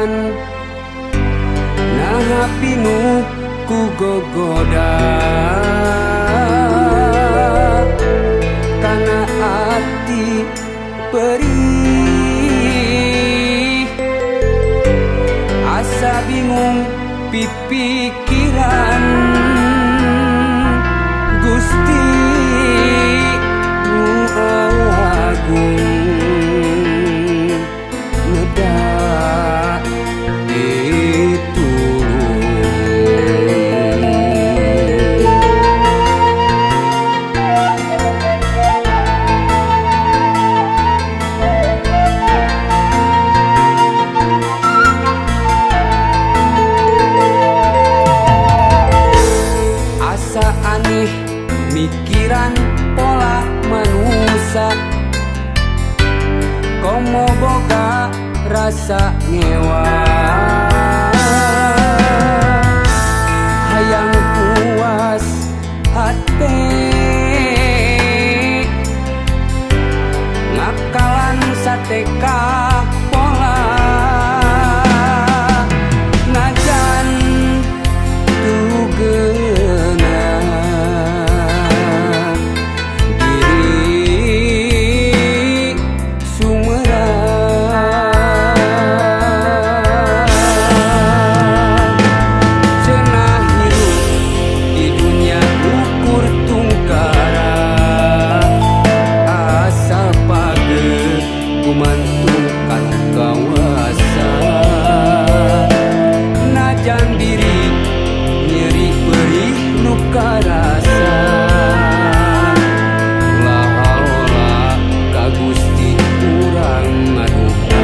kehidupan. Nah bingung ku gogoda karena hati perih. Asa bingung pipikiran Gusti Nu Agung ngedak mikiran pola manusia, komo boga rasa ngewa, hayang puas hati, ngakalan sateka pola, najan tugena mantukan kawasa najan diri nyeri perih luka rasa lahaula ka Gusti urang ngaduka.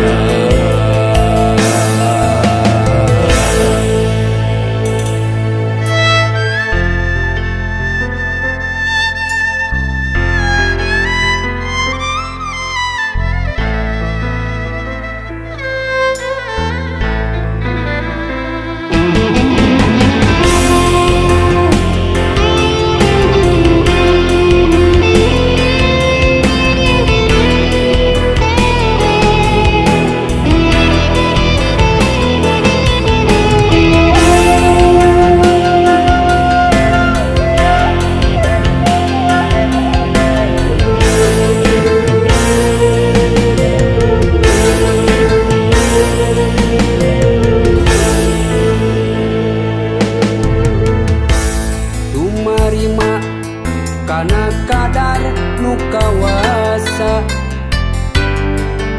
Kana kadar nu kawasa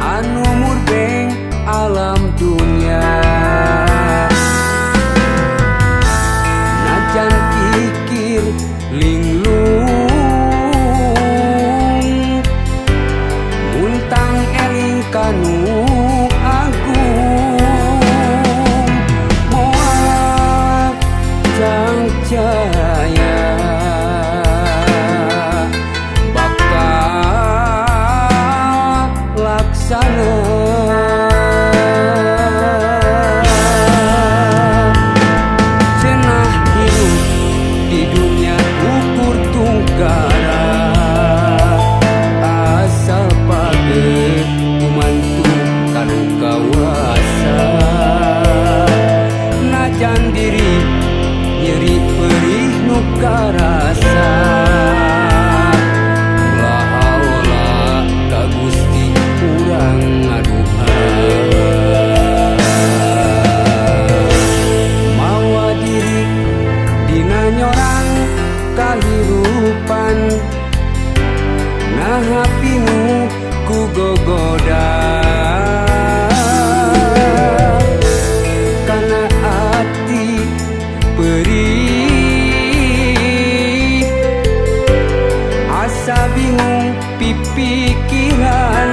anu murbeng alam dunia, najan kikir linglung muntang eling kanu agung moal jang jaya sana cenah hidup di dunia ukur tunggara asal page kumantu kanu kawasa najan diri nyeri perih nu karasa kahirupan. Nah pinuh ku gogoda karena hati perih asa bingung pipikiran